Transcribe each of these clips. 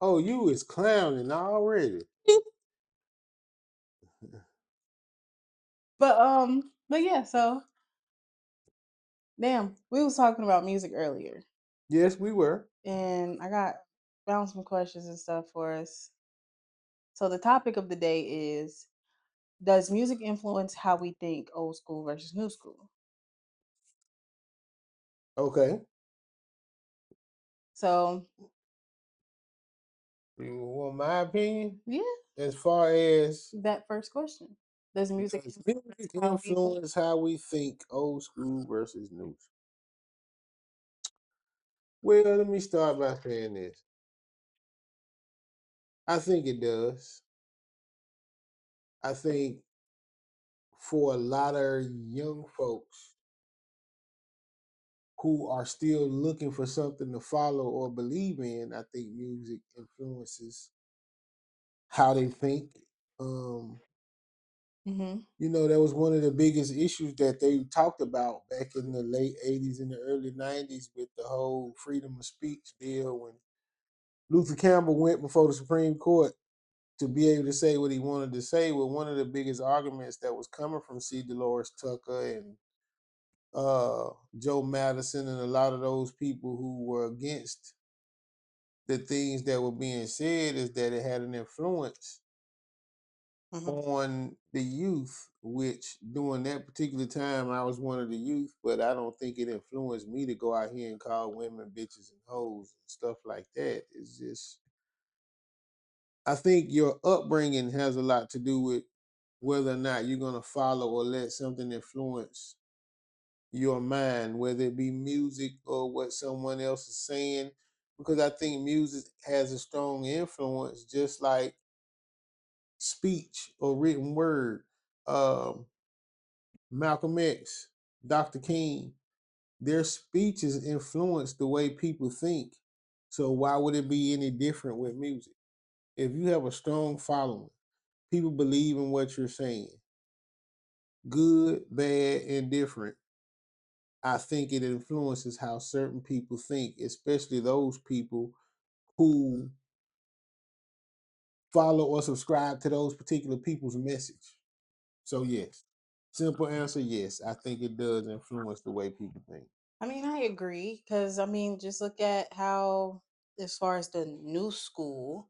Oh, you is clowning already. But yeah, so damn, we was talking about music earlier, Yes, we were. and I got found some questions and stuff for us. So the topic of the day is: does music influence how we think, old school versus new school? Okay. So You want my opinion? yeah, As far as that first question: does music does influence music how we think? influence how we think, old school versus new? Well, let me start by saying this. I think it does. I think for a lot of young folks who are still looking for something to follow or believe in, I think music influences how they think. Um, Mm-hmm. that was one of the biggest issues that they talked about back in the late 80s and the early 90s with the whole freedom of speech bill when Luther Campbell went before the Supreme Court to be able to say what he wanted to say. Well, one of the biggest arguments that was coming from C. Dolores Tucker and Joe Madison and a lot of those people who were against the things that were being said is that it had an influence Mm-hmm. on the youth, which during that particular time I was one of the youth, but I don't think it influenced me to go out here and call women bitches and hoes and stuff like that. It's just I think your upbringing has a lot to do with whether or not you're gonna follow or let something influence your mind, whether it be music or what someone else is saying. Because I think music has a strong influence, just like speech or written word. Um, Malcolm X, Dr. King, their speeches influence the way people think. So why would it be any different with music? If you have a strong following, people believe in what you're saying, good, bad, indifferent. I think it influences how certain people think, especially those people who follow or subscribe to those particular people's message. So yes, simple answer, yes. I think it does influence the way people think. I mean, I agree because I mean, just look at how, as far as the new school.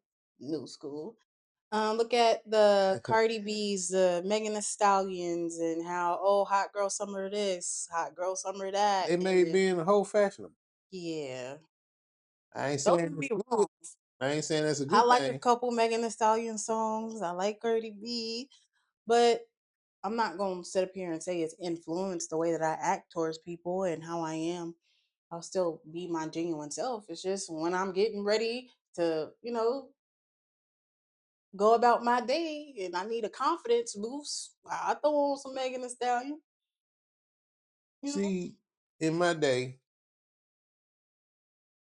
Look at the Cardi B's, the Megan Thee Stallions, and how hot girl summer this, hot girl summer that, They and made then being a whole fashionable. yeah, I ain't don't saying get it's me good. wrong. I ain't saying that's a I good like a thing. couple Megan Thee Stallion songs. I like Cardi B, but I'm not gonna sit up here and say it's influenced the way that I act towards people and how I am. I'll still be my genuine self. It's just when I'm getting ready to, go about my day and I need a confidence boost, I throw on some Megan Thee Stallion. You know, See, in my day,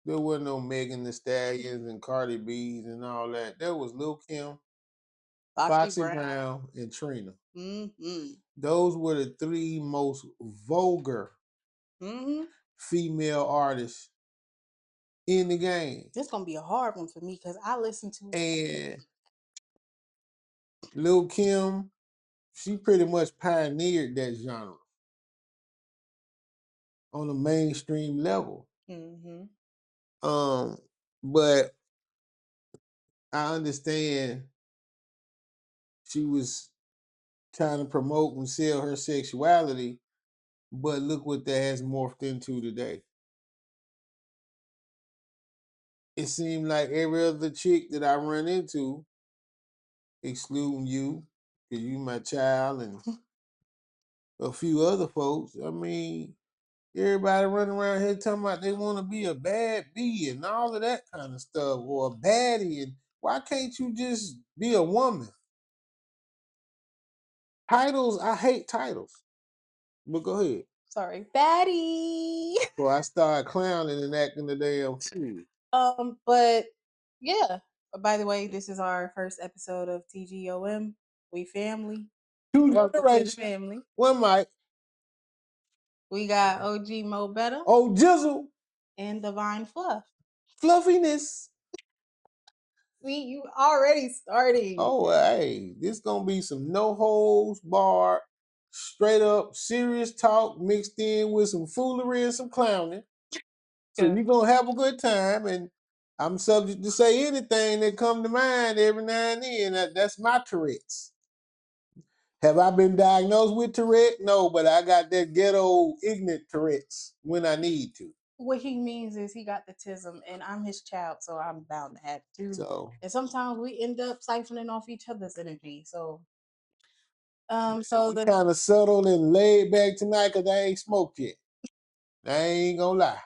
there wasn't no Megan Thee Stallions and Cardi B's and all that. There was Lil Kim, Foxy Foxy Brown. Brown, and Trina. Mm-hmm. Those were the three most vulgar Mm-hmm. female artists in the game. This gonna be a hard one for me because I listen to And Lil Kim, she pretty much pioneered that genre on a mainstream level. mm-hmm. Um, but I understand she was trying to promote and sell her sexuality, but look what that has morphed into today. It seemed like every other chick that I run into, excluding you, because you my child, and a few other folks, I mean, everybody running around here talking about they want to be a bad bee and all of that kind of stuff, or a baddie. And why can't you just be a woman? Titles, I hate titles. But go ahead. Sorry, Fatty. So I started clowning and acting the damn fool. But yeah. By the way, this is our first episode of TGOM. We family. Two Welcome to the generations, family. one mic. We got OG Mo Better Oh, Jizzle, and Divine Fluff. fluffiness. See, you already starting. Oh, hey, this gonna be some no holds barred, straight up serious talk mixed in with some foolery and some clowning. So Yeah. you're gonna have a good time, and I'm subject to say anything that come to mind every now and then. That's my Tourette's. Have I been diagnosed with Tourette? No, but I got that ghetto ignorant Tourette's when I need to. What he means is he got the tism, and I'm his child, so I'm bound to have it too. So And sometimes we end up siphoning off each other's energy. So we the kind of settled and laid back tonight because I ain't smoked yet. I ain't gonna lie.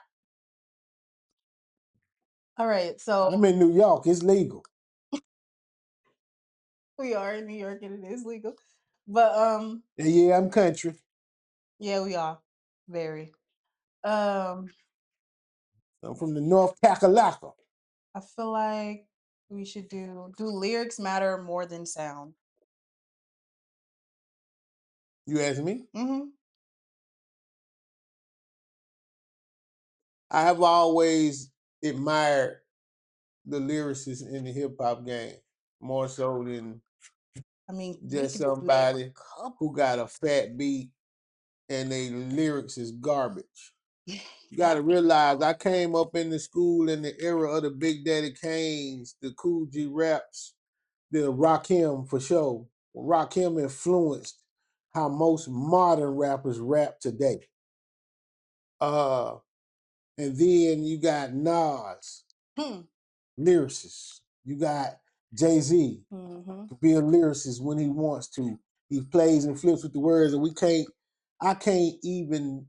all right, so I'm in New York. It's legal. we are in New York, and it is legal. But And yeah, I'm country. yeah, we are very. Um, I'm from the North Kakalaka. I feel like we should do lyrics matter more than sound? You ask me? Mm-hmm. I have always admired the lyricists in the hip hop game more so than I mean, we just could just name a somebody who couple. got a fat beat and they lyrics is garbage. You got That to realize I came up in the school in the era of the Big Daddy Kanes, the Cool G Raps, the Rakim for sure. Rakim influenced how most modern rappers rap today. Uh, and then you got Nas, hmm. lyricist. You got Jay-Z, Mm-hmm. to be a lyricist when he wants to. He plays and flips with the words, and I can't even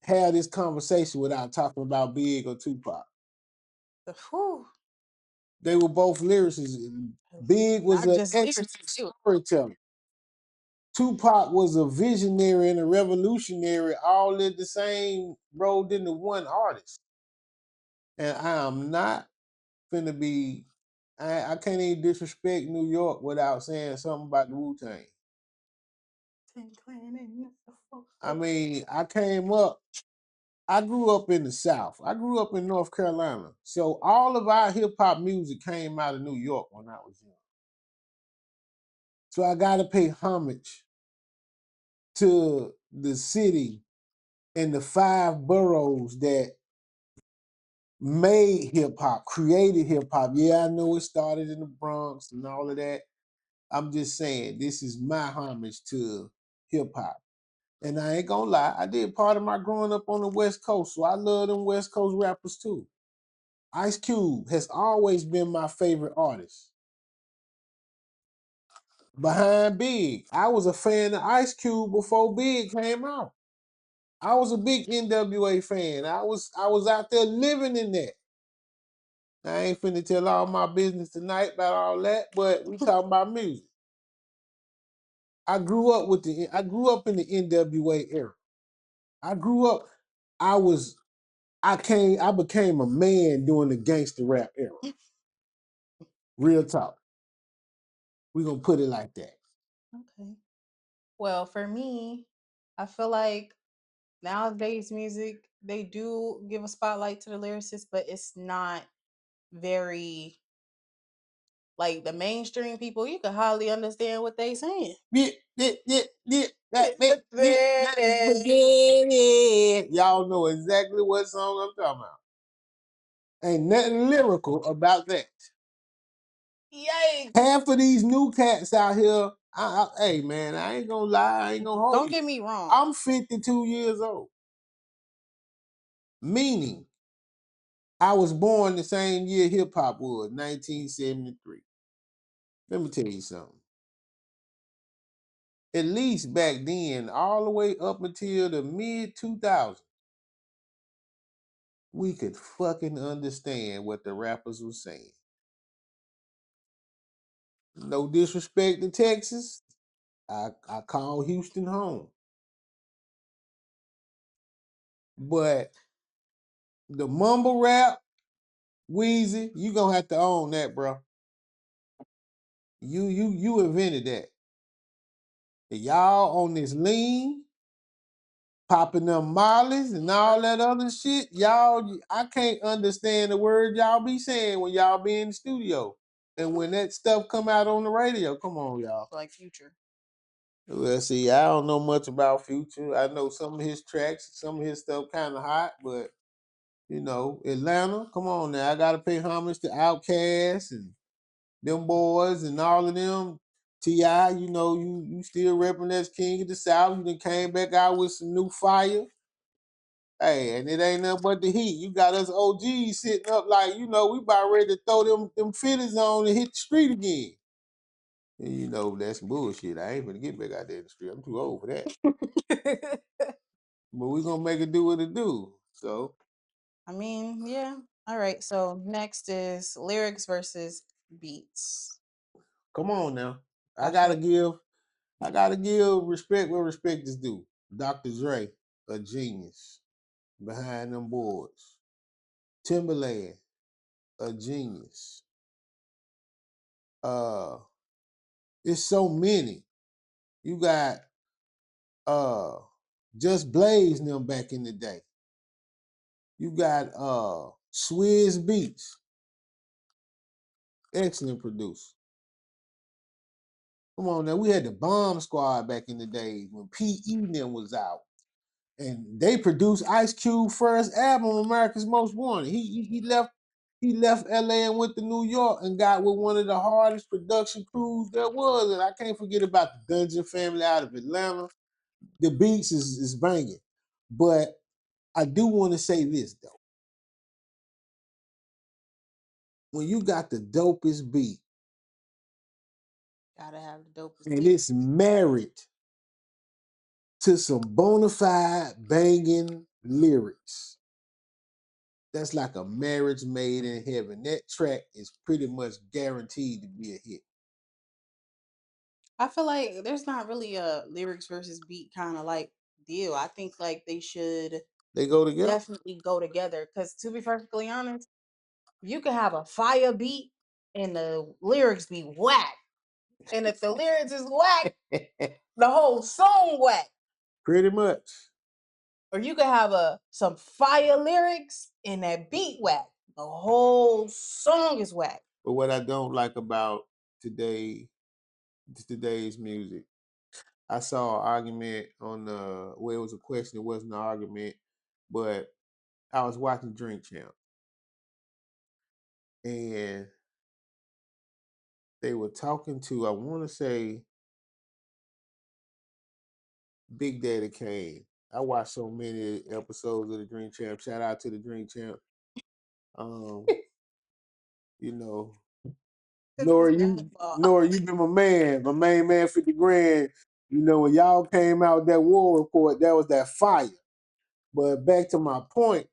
have this conversation without talking about Big or Tupac. The whew, They were both lyricists. Big was not an just excellent lyrics too. storyteller. Tupac was a visionary and a revolutionary, all in the same rolled into one artist. And I am not finna be. I can't even disrespect New York without saying something about the Wu Tang. I mean, I grew up in the South. I grew up in North Carolina. So all of our hip hop music came out of New York when I was young. So I got to pay homage to the city and the five boroughs that made hip hop, created hip hop. Yeah, I know it started in the Bronx and all of that. I'm just saying, this is my homage to hip hop. And I ain't gonna lie, I did part of my growing up on the West Coast, so I love them West Coast rappers too. Ice Cube has always been my favorite artist. Behind Big, I was a fan of Ice Cube before Big came out. I was a big NWA fan. I was out there living in that. I ain't finna tell all my business tonight about all that, but we talking about music. I grew up in the NWA era. I grew up, I was I became a man during the gangster rap era. Real talk. We gonna put it like that. Okay. Well, for me, I feel like nowadays music they do give a spotlight to the lyricist, but it's not very like the mainstream people. You can hardly understand what they saying. Yeah, yeah, yeah, yeah, forget it. Y'all know exactly what song I'm talking about. Ain't nothing lyrical about that. Yikes! Half of these new cats out here, hey man, I ain't gonna lie, I ain't gonna hold Don't you. get me wrong. I'm 52 years old, meaning I was born the same year hip hop was, 1973. Let me tell you something. At least back then, all the way up until the mid 2000s, we could fucking understand what the rappers were saying. No disrespect to Texas, I call Houston home. But the mumble rap, Wheezy, you gonna have to own that, bro. You invented that. And y'all on this lean, popping them mollies and all that other shit. Y'all, I can't understand the word y'all be saying when y'all be in the studio. And when that stuff come out on the radio, come on, y'all. Like Future. Well, see, I don't know much about Future. I know some of his tracks, some of his stuff kind of hot, but you know, Atlanta, come on now. I gotta pay homage to Outkast and them boys and all of them. T.I., you know, you still repping as King of the South. You done came back out with some new fire. Hey, and it ain't nothing but the heat. You got us OGs sitting up like, you know, we about ready to throw them fitters on and hit the street again. And you know, that's bullshit. I ain't gonna get back out there in the street. I'm too old for that. But we gonna make it do what it do. So I mean, yeah. All right. So next is lyrics versus beats. come on now. I I feel gotta give I gotta give respect where respect is due. Dr. Dre, a genius behind them boards. Timberland, a genius. Uh, it's so many. You got uh Just Blaze and them back in the day. You got Swizz Beats, excellent producer. Come on now, we had the Bomb Squad back in the days when P.E. and them was out. And they produced Ice Cube first album, America's Most Wanted. He left LA and went to New York and got with one of the hardest production crews there was. And I can't forget about the Dungeon Family out of Atlanta. The beats is banging. But I do want to say this though. When you got the dopest beat gotta have the dopest and beat. it's married to some bona fide banging lyrics, that's like a marriage made in heaven. That track is pretty much guaranteed to be a hit. I feel like there's not really a lyrics versus beat kind of like deal. I think like they should They go together. definitely go together. Because to be perfectly honest, you can have a fire beat and the lyrics be whack. And if the lyrics is whack, the whole song whack. Pretty much. Or you could have some fire lyrics and that beat whack. The whole song is whack. But what I don't like about today today's music, I saw an argument on where it was a question, it wasn't an argument, but I was watching Drink Champ and they were talking to, I want to say, Big Daddy Kane. I watched so many episodes of the Dream Champ. Shout out to the Dream Champ. Um, you know, Nora, you been my man, my main man, 50 grand. You know, when y'all came out with that war report, that was that fire. But back to my point,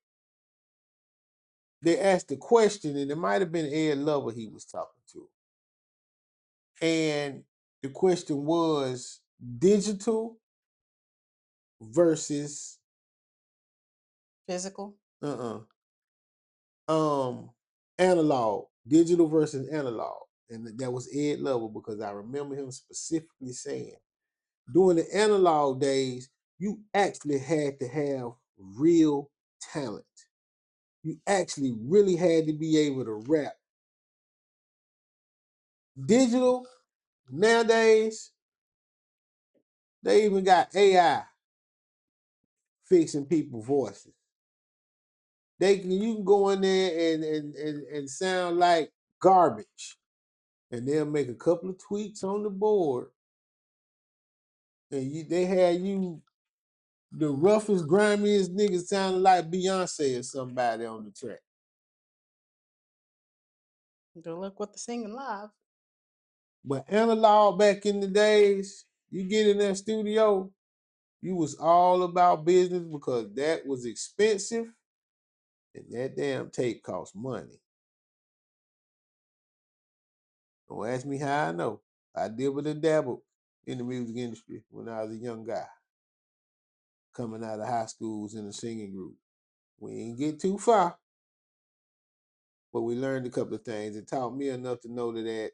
they asked the question, and it might have been Ed Lover he was talking to. And the question was digital versus Physical. uh-uh analog, digital versus analog. And that was Ed Lover because I remember him specifically saying during the analog days, you actually had to have real talent. You actually really had to be able to rap. Digital, nowadays, they even got AI fixing people's voices. You can go in there and sound like garbage. And they'll make a couple of tweaks on the board. And they had you the roughest, grimiest niggas sounding like Beyonce or somebody on the track. Good luck with the singing live. But analog back in the days, you get in that studio, you was all about business because that was expensive and that damn tape cost money. Don't ask me how I know. I dibbled and dabbled in the music industry when I was a young guy, coming out of high schools in a singing group. We ain't get too far, but we learned a couple of things. It taught me enough to know that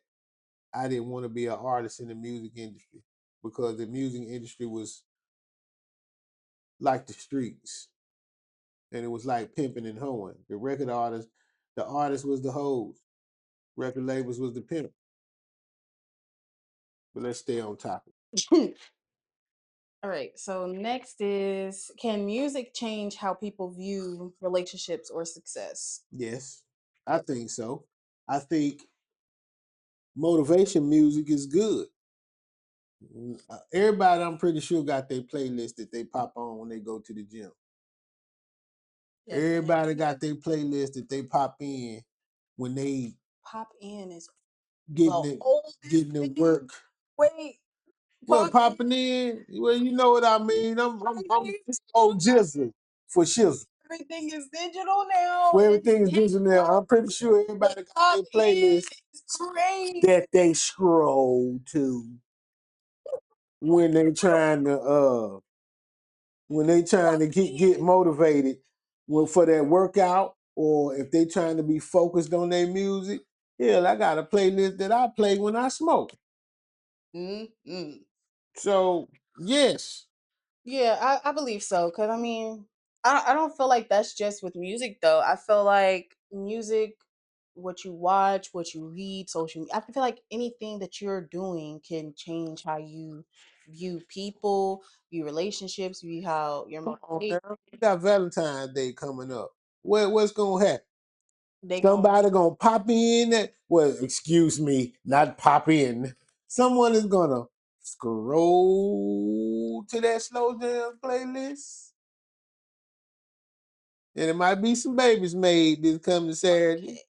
I didn't want to be an artist in the music industry because the music industry was like the streets, and it was like pimping and hoeing. The artist was the hoes, record labels was the pimp. But let's stay on topic. All right. So next is, can music change how people view relationships or success? Yes, I think so. I think motivation music is good. Everybody, I'm pretty sure, got their playlist that they pop on when they go to the gym. Everybody Definitely. got their playlist that they pop in when they Pop in is getting the it, oldest getting to thing. work. Wait, Well, pop in. popping in, well, you know what I mean. I'm old jizzle for shizzle. Everything is digital now. Where It's everything is digital now, I'm pretty sure everybody got pop their in playlist is crazy. that they scroll to when they trying to get motivated for that workout, or if they trying to be focused on their music. Hell, I got a playlist that I play when I smoke. Mm-mm. So yes, Yeah, I believe so. Cause I mean, I don't feel like that's just with music though. I feel like music, what you watch, what you read, I feel like anything that you're doing can change how you view people, view relationships, view how your come on motivation. now. We got Valentine's Day coming up. What's gonna happen? They gon' Somebody gonna pop in that, well, excuse me, not pop in. Someone is gonna scroll to that slow jam playlist. And it might be some babies made this coming Saturday.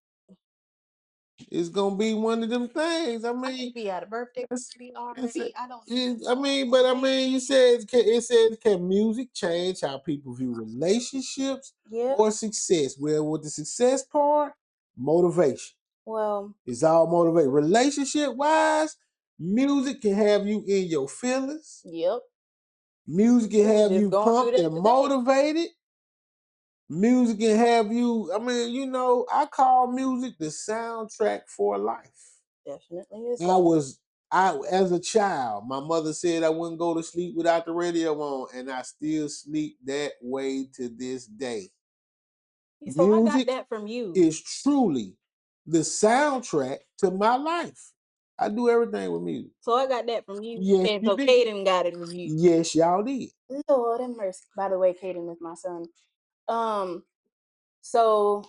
It's gonna be one of them things. I mean, be at a birthday it's, party it's, already. I don't even it's I know. mean, but I mean, you said it says, can music change how people view relationships Yeah. or success? Well, with the success part, motivation. Well, It's all motivation. Relationship wise, music can have you in your feelings. yep. Music can We was have just you going through pumped that and today. motivated. Music can have you, I mean, I call music the soundtrack for life. Definitely is I that. was I as a child, my mother said I wouldn't go to sleep without the radio on, and I still sleep that way to this day. So I got Music that from you. is truly the soundtrack to my life. I do everything with music. So I got that from you. Yes, And you so did. Caden got it from you. Yes, y'all did. Lord have mercy. By the way, Caden is my son. Um, so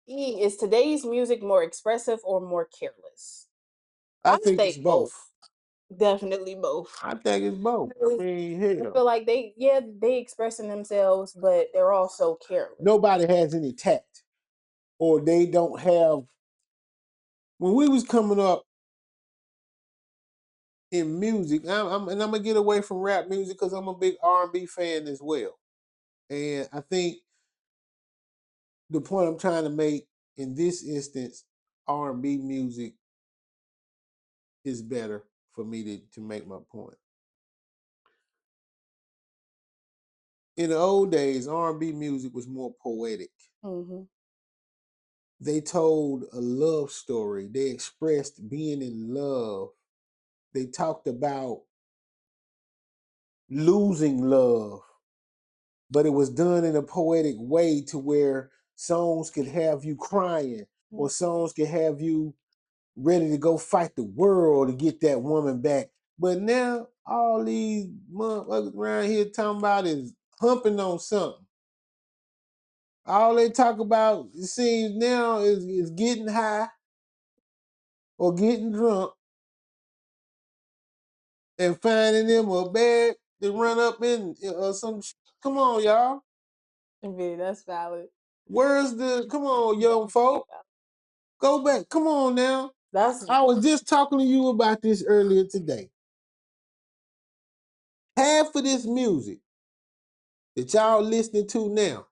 is today's music more expressive or more careless? I I think it's say both. both. Definitely both. I think it's both. I Because mean, I hell, feel like they expressing themselves, but they're also careless. nobody has any tact, or they don't have. When we was coming up in music, and I'm gonna get away from rap music because I'm a big R&B fan as well. And I think the point I'm trying to make in this instance, R&B music is better for me to make my point. In the old days, R&B music was more poetic. Hmm. They told a love story. They expressed being in love. They talked about losing love, but it was done in a poetic way to where songs could have you crying, or songs could have you ready to go fight the world to get that woman back. But now all these motherfuckers around here talking about is humping on something. All they talk about, it seems now, is getting high or getting drunk and finding them a bag to run up in or some. Come on, y'all. Okay, that's valid. Where's the? Come on, young folk. Go back. Come on now. That's I was just talking to you about this earlier today. Half of this music that y'all listening to now,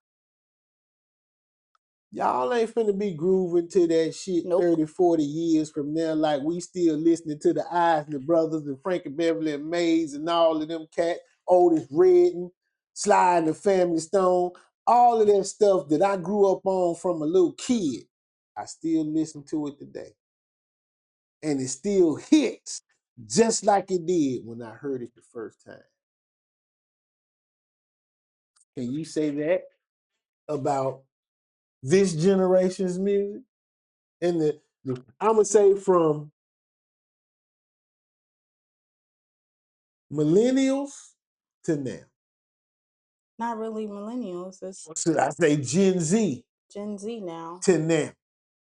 y'all ain't finna be grooving to that shit nope. 30, 40 years from now, like we still listening to the Isley Brothers and Frankie Beverly and Mays and all of them cats, Otis Redding, Sly and the Family Stone, all of that stuff that I grew up on from a little kid. I still listen to it today. And it still hits just like it did when I heard it the first time. Can you say that about this generation's music? And I'm gonna say from millennials to now. Not really millennials. It's Or should I say Gen Z Gen Z now. to now?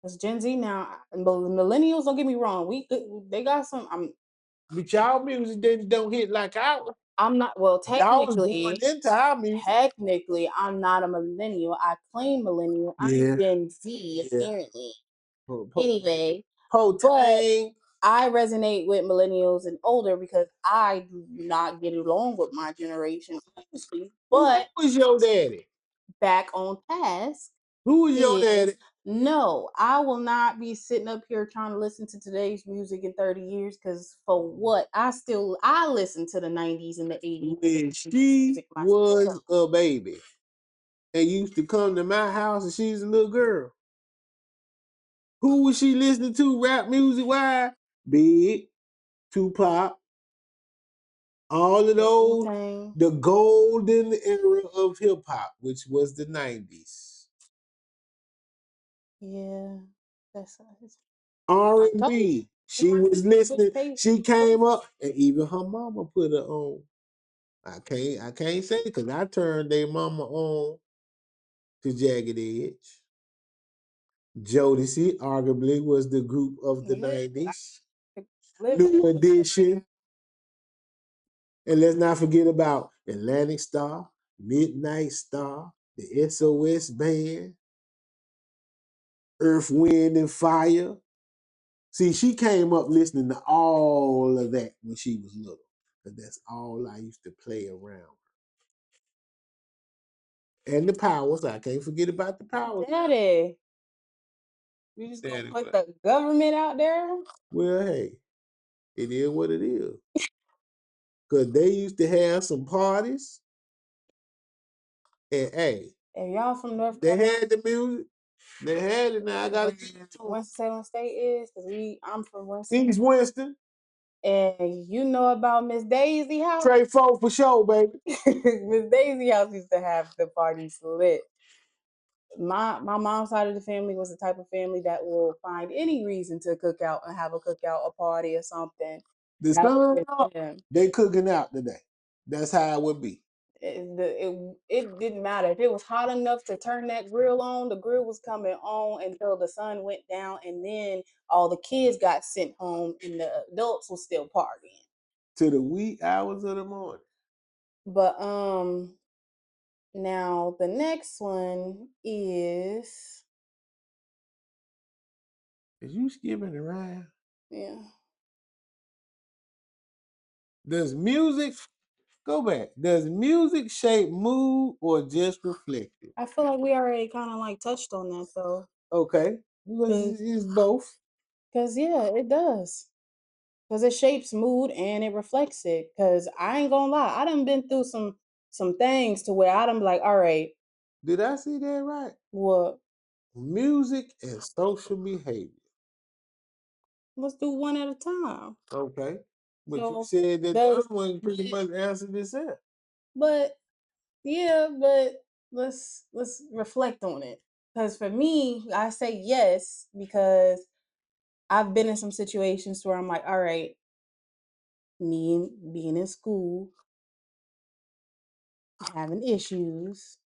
It's Gen Z now. Millennials, don't get me wrong. They got some. But y'all music they don't hit like ours. I'm not. Well, Y'all was born into our music. technically, I'm not a millennial. I claim millennial. I'm Yeah, Gen Z yeah. apparently. Po Anyway, but Tang. I resonate with millennials and older because I do not get along with my generation, honestly. Who But was your daddy? back on task Who was your is daddy? no, I will not be sitting up here trying to listen to today's music in 30 years because for what? I listen to the 90s and the 80s When she music was myself. a baby and used to come to my house and she's a little girl. Who was she listening to rap music wise? Big, Tupac, all of Wu those, Tang. the golden era of hip hop, which was the 90s. Yeah. That's I told you. R&B. She was Switch listening. taste. She came up and even her mama put her on. I can't say because I turned their mama on to Jagged Edge. Jodeci arguably was the group of the Yeah. 90s. Living. New Edition. And let's not forget about Atlantic Star, Midnight Star, the SOS Band, Earth, Wind, and Fire. See, she came up listening to all of that when she was little. But that's all I used to play around. And the Powers. I can't forget about the Powers. Daddy. You just gonna put the government out there? Well, hey, it is what it is. Because they used to have some parties. And hey, If y'all from North they Carolina, had the music. They had it now. I gotta give it to them. Winston-Salem State is, because I'm from Winston. East Winston. And you know about Miss Daisy House? Trey Folk for sure, baby. Miss Daisy House used to have the parties lit. My mom's side of the family was the type of family that will find any reason to cook out and have a cookout, a party, or something. The That was sun with up, them. they cooking out today. That's how it would be. It didn't matter if it was hot enough to turn that grill on. The grill was coming on until the sun went down, and then all the kids got sent home, and the adults were still partying. To the wee hours of the morning. But now the next one is Is you skipping around? yeah. Does music go back? Does music shape mood or just reflect it? I feel like we already kind of like touched on that though, Okay, because because it's both. yeah, it does. Because it shapes mood and it reflects it. Because I ain't gonna lie, I done been through some things to where I done be like, all right, Did I see that right? what? Music and social behavior. Let's do one at a time. Okay. But you So said that the does other one pretty much answered itself. but yeah, but let's reflect on it. Because for me, I say yes because I've been in some situations where I'm like, all right, me being in school, having issues,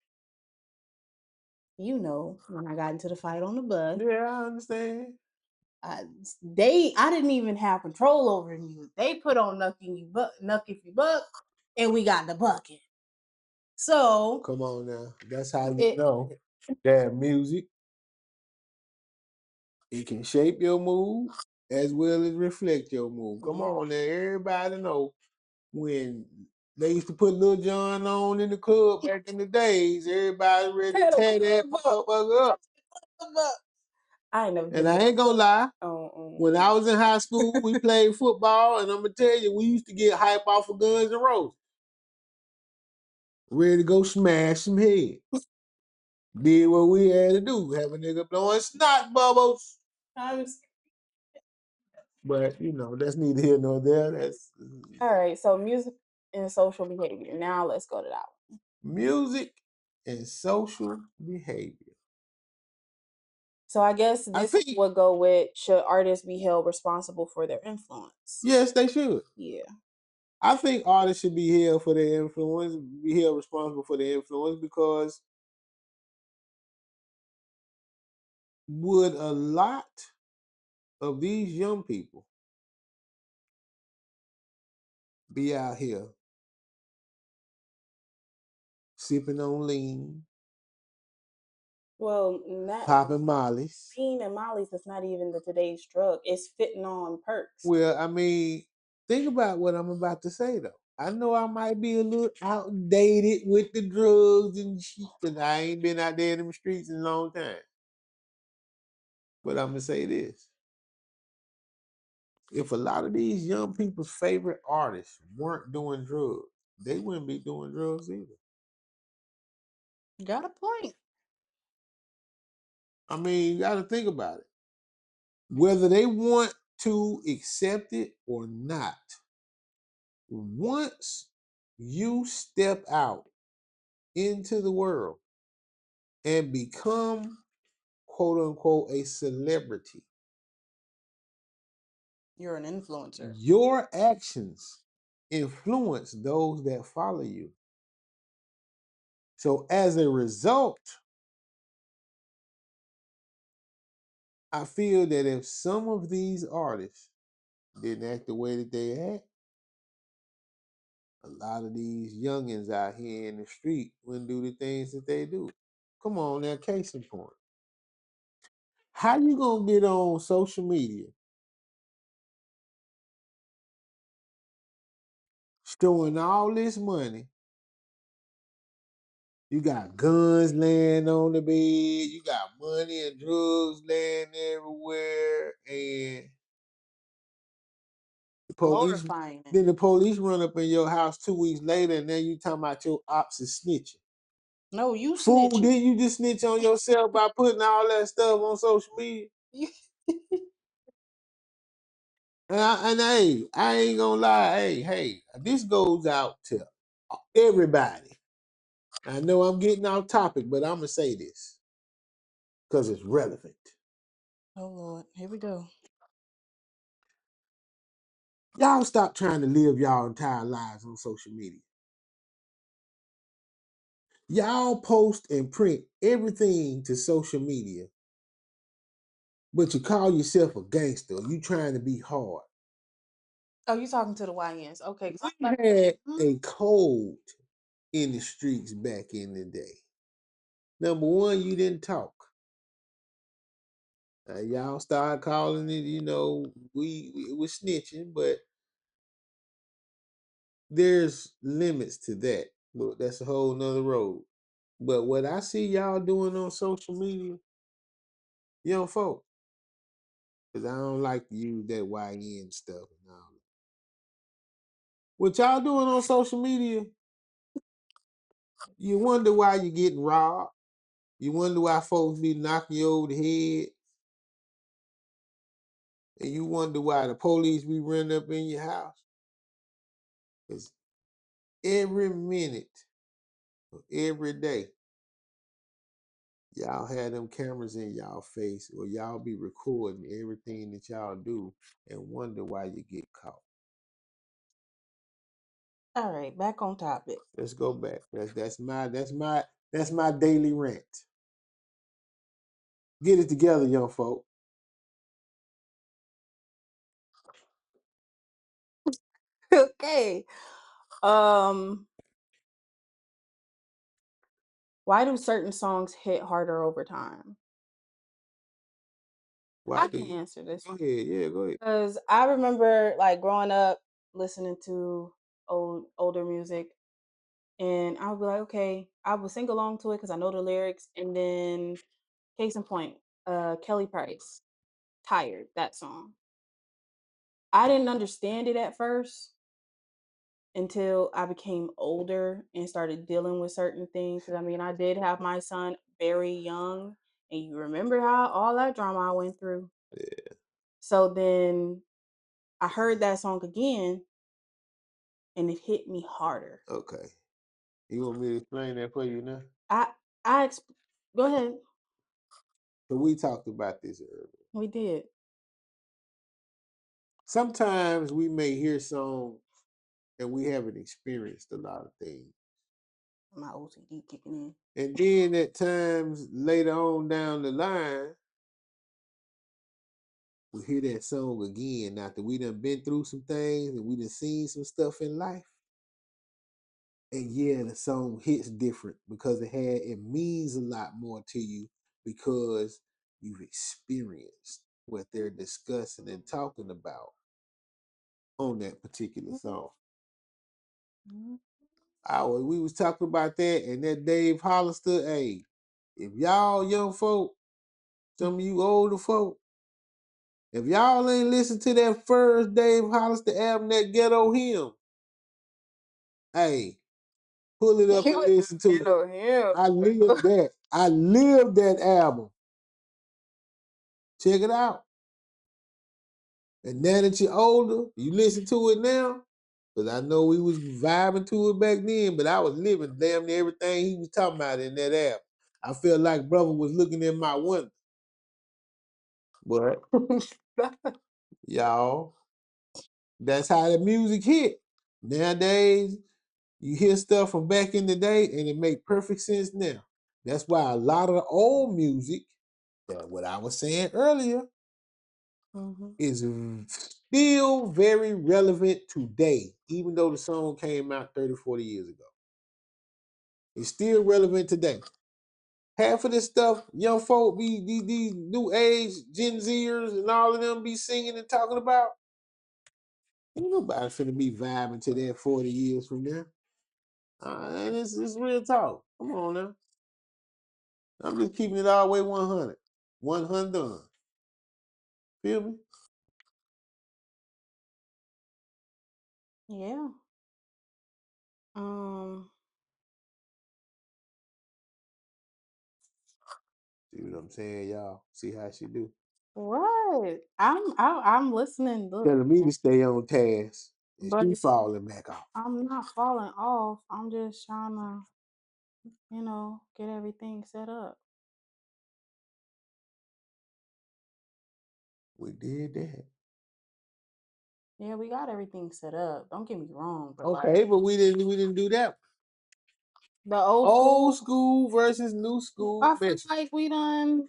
when I got into the fight on the bus, Yeah, I understand. I didn't even have control over the music. They put on Nuck If You Buck, and we got the bucket. So Come on now. That's how you it know that music, it can shape your mood as well as reflect your mood. Come yeah, on now. Everybody know when they used to put Lil Jon on in the club back in the days, everybody ready to tear that motherfucker up. I ain't never And been I to ain't gonna lie. um, When I was in high school, we played football, and I'm gonna tell you, we used to get hype off of Guns N' Roses, ready to go smash some head. Did what we had to do, have a nigga blowing snot bubbles. times. But that's neither here nor there. That's All right, so music and social behavior. Now let's go to that one. Music and social behavior. So I guess I this think would go with, should artists be held responsible for their influence? yes, they should. Yeah. I think artists should be held for their influence, be held responsible for their influence because would a lot of these young people be out here sipping on lean, Well, not popping mollies? lean and Molly's is not even the today's drug. It's fitting on perks. Well, I mean, think about what I'm about to say though. I know I might be a little outdated with the drugs and shit, because I ain't been out there in the streets in a long time. But I'm gonna say this: if a lot of these young people's favorite artists weren't doing drugs, they wouldn't be doing drugs either. Got a point. I mean, you got to think about it. Whether they want to accept it or not, once you step out into the world and become quote unquote a celebrity, You're an influencer. your actions influence those that follow you. So as a result, I feel that if some of these artists didn't act the way that they act, a lot of these youngins out here in the street wouldn't do the things that they do. Come on now, case in point. How you gonna get on social media storing all this money? You got guns laying on the bed, you got money and drugs laying everywhere, and the police Glorifying it. then the police run up in your house 2 weeks later, and then you talking about your ops is snitching. No, you Fool, snitching. didn't you just snitch on yourself by putting all that stuff on social media? And hey, I ain't gonna lie. Hey, this goes out to everybody. I know I'm getting off topic, but I'm gonna say this because it's relevant. Oh Lord, here we go. Y'all stop trying to live y'all entire lives on social media. Y'all post and print everything to social media, but you call yourself a gangster. You trying to be hard. Oh, you talking to the YNs? Okay, 'cause I'm We about to say, had a code in the streets back in the day. Number one, you didn't talk. Y'all started calling it, we was snitching, but there's limits to that. But that's a whole nother road. But what I see y'all doing on social media, young folk, because I don't like to use that YN stuff and all. What y'all doing on social media, you wonder why you're getting robbed. You wonder why folks be knocking you over the head. And you wonder why the police be running up in your house. Because every minute of every day, y'all have them cameras in y'all face, or y'all be recording everything that y'all do and wonder why you get caught. all right, back on topic. Let's go back. That's my daily rant. Get it together, young folk. Okay. Um, why do certain songs hit harder over time? Why I do can you? answer this Go ahead. Yeah, go ahead. because I remember like growing up listening to older music, and I would be like, okay, I would sing along to it because I know the lyrics, and then case in point, Kelly Price, "Tired," that song. I didn't understand it at first until I became older and started dealing with certain things. 'Cause I mean, I did have my son very young, and you remember how all that drama I went through. Yeah. So then I heard that song again, and it hit me harder. Okay. You want me to explain that for you now? I I exp- Go ahead. So we talked about this earlier. We did. Sometimes we may hear songs and we haven't experienced a lot of things. My OCD kicking in. And then at times later on down the line, we hear that song again after we done been through some things and we done seen some stuff in life. And yeah, the song hits different because it means a lot more to you because you've experienced what they're discussing and talking about on that particular song. Mhm. We was talking about that and that Dave Hollister, hey, if y'all young folk, some of you older folk, if y'all ain't listen to that first Dave Hollister album, that ghetto hymn, hey, pull it up He and was listen to it. him. I lived that. I lived that album. Check it out. And now that you're older, you listen to it now. Because I know we was vibing to it back then, but I was living damn near everything he was talking about in that album. I felt like brother was looking in my window. But y'all, that's how the music hit. Nowadays, you hear stuff from back in the day and it make perfect sense now. That's why a lot of the old music, that what I was saying earlier, Mhm. is still very relevant today, even though the song came out 30, 40 years ago. It's still relevant today. Half of this stuff, young folk be these new age Gen Zers and all of them be singing and talking about. Ain't nobody finna be vibing to that 40 years from now. And it's real talk. Come on now. I'm just keeping it all the way 100. 100. Feel me? Yeah. Um. See what I'm saying, y'all? See how she do? What? I'm listening. Look, Telling me to stay on task. And but she falling back off. I'm not falling off. I'm just trying to, get everything set up. We did that. Yeah, we got everything set up. Don't get me wrong, but like Okay, but we didn't do that. the old Old school, school versus new school I feel message. like we done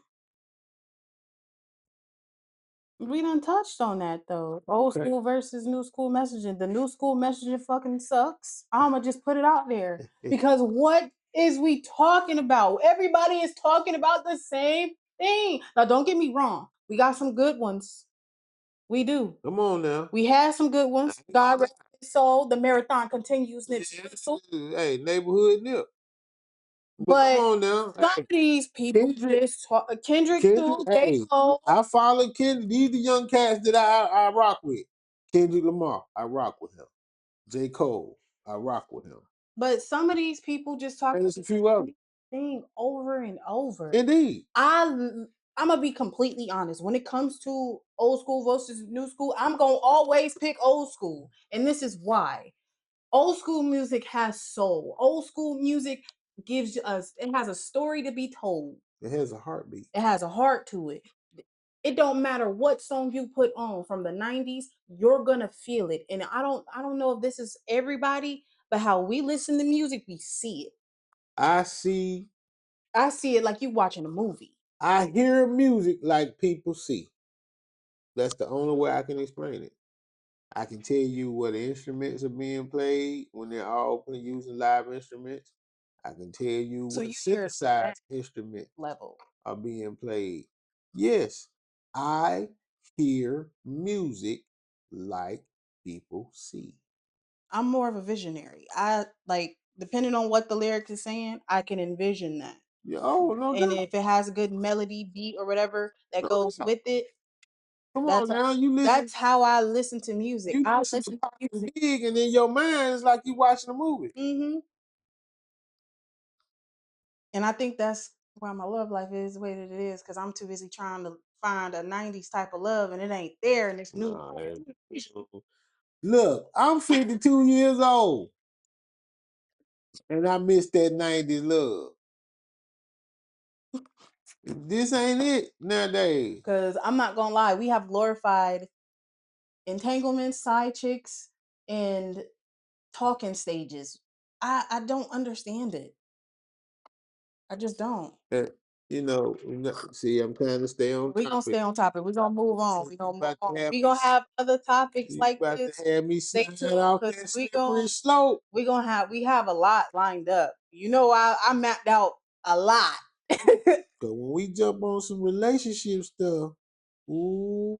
touched on that though. Old Okay. school versus new school messaging. The new school messaging fucking sucks. I'ma just put it out there. Because what is we talking about? Everybody is talking about the same thing. Now don't get me wrong. We got some good ones. We do. Come on now. We had some good ones. God rest his soul. The marathon continues. Nipsey Hussle. Hey, neighborhood nip. But come But on now. some Hey, of these people Kendrick, just talk, Kendrick Kendrick, too, J. hey, Cole. I follow Kendrick. These the young cats that I rock with. Kendrick Lamar, I rock with him. J. Cole, I rock with him. But some of these people just talk And about there's a few the others. same thing over and over. Indeed. I I'm gonna be completely honest. When it comes to old school versus new school, I'm gonna always pick old school, and this is why. Old school music has soul. Old school music gives us it has a story to be told. It has a heartbeat. It has a heart to it. It don't matter what song you put on from the 90s, you're gonna feel it. And I don't know if this is everybody, but how we listen to music, we see it. I see, I see it like you watching a movie. I hear music like people see. That's the only way I can explain it. I can tell you what instruments are being played when they're all using live instruments. I can tell you So what you hear that synthesized instruments level. are being played. Yes, I hear music like people see. I'm more of a visionary. I like depending on what the lyrics is saying, I can envision that. Yeah, oh, no And doubt. if it has a good melody, beat, or whatever that No goes doubt. with it, Come on that's now, that's how I listen to music. you I listen to listen to Pop and music. Big, and in your mind it's like you watching a movie. Hmm. And I think that's why my love life is the way that it is, because I'm too busy trying to find a 90s type of love and it ain't there and it's new. Nah, look, I'm 52 years old. And I miss that 90s love. This ain't it nowadays. Because I'm not gonna lie, we have glorified entanglements, side chicks, and talking stages. I don't understand it. I just don't. Uh, see, I'm trying to stay on We gonna topic. stay on topic. We gonna move on. We You gonna move about on. to have We me, gonna have other topics you like about this. to have me Stay slide tuned, off cause that we slippery gon' slope. we have a lot lined up. You know, I mapped out a lot. Cause when we jump on some relationship stuff, ooh,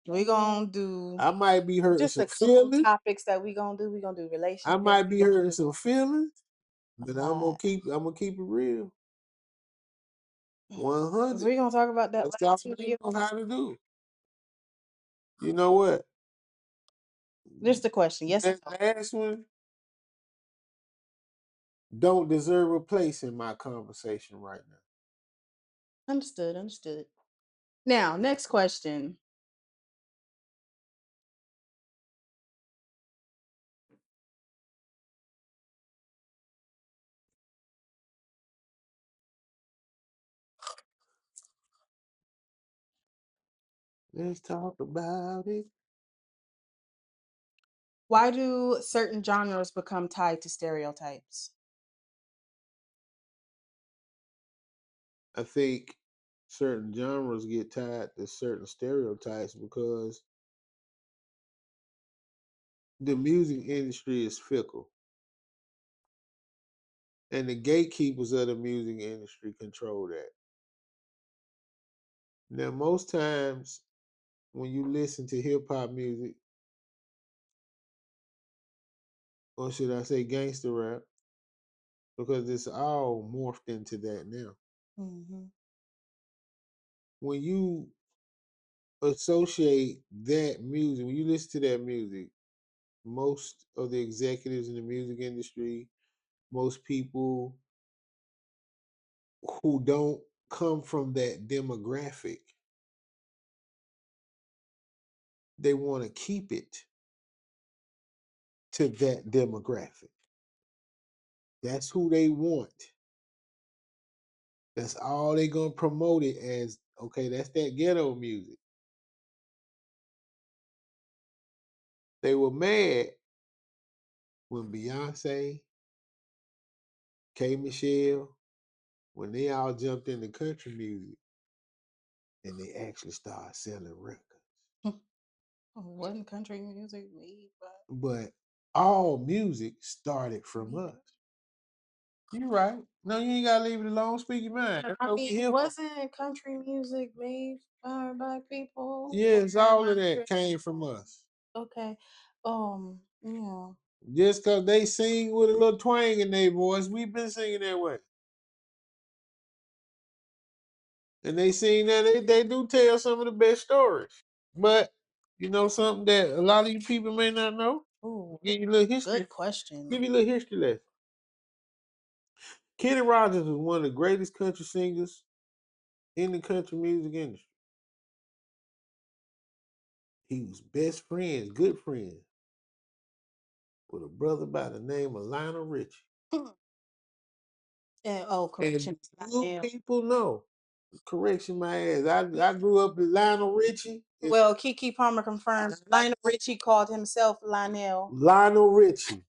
We gonna do I might be hurting just some a couple feelings. topics that we gonna do. We gonna do I relationships. might We be gonna hurting do some feelings, a but lot. I'm gonna keep it real. Cause 100. we gonna talk about that That's all last I video. know how to do. You know what? Just a question. Yes or That no? last one don't deserve a place in my conversation right now. Understood. Understood. Now, next question. Let's talk about it. Why do certain genres become tied to stereotypes? I think certain genres get tied to certain stereotypes because the music industry is fickle. And the gatekeepers of the music industry control that. Now, most times when you listen to hip hop music, or should I say gangster rap, because it's all morphed into that now. Hmm. When you associate that music, when you listen to that music, most of the executives in the music industry, most people who don't come from that demographic, they want to keep it to that demographic. That's who they want. That's all they gonna promote it as. Okay, that's that ghetto music. They were mad when Beyonce, K Michelle, when they all jumped into country music and they actually started selling records. Wasn't country music made by But all music started from me? us. You right. No, you ain't gotta leave it alone. Speak your mind. That's I what we mean, here for. wasn't country music made by black people? Yes, Am all I of that tripping? came from us. Okay. Yeah. Just cause they sing with a little twang in their voice, we've been singing that way. And they sing that they do tell some of the best stories. But you know something that a lot of you people may not know? Ooh, Give you a little history. good question. Give you a little history lesson. Kenny Rogers was one of the greatest country singers in the country music industry. He was best friends, good friends, with a brother by the name of Lionel Richie. And And correction. you people know, correction my ass. I grew up with Lionel Richie. Well, Kiki Palmer confirms Lionel Richie called himself Lionel. Lionel Richie,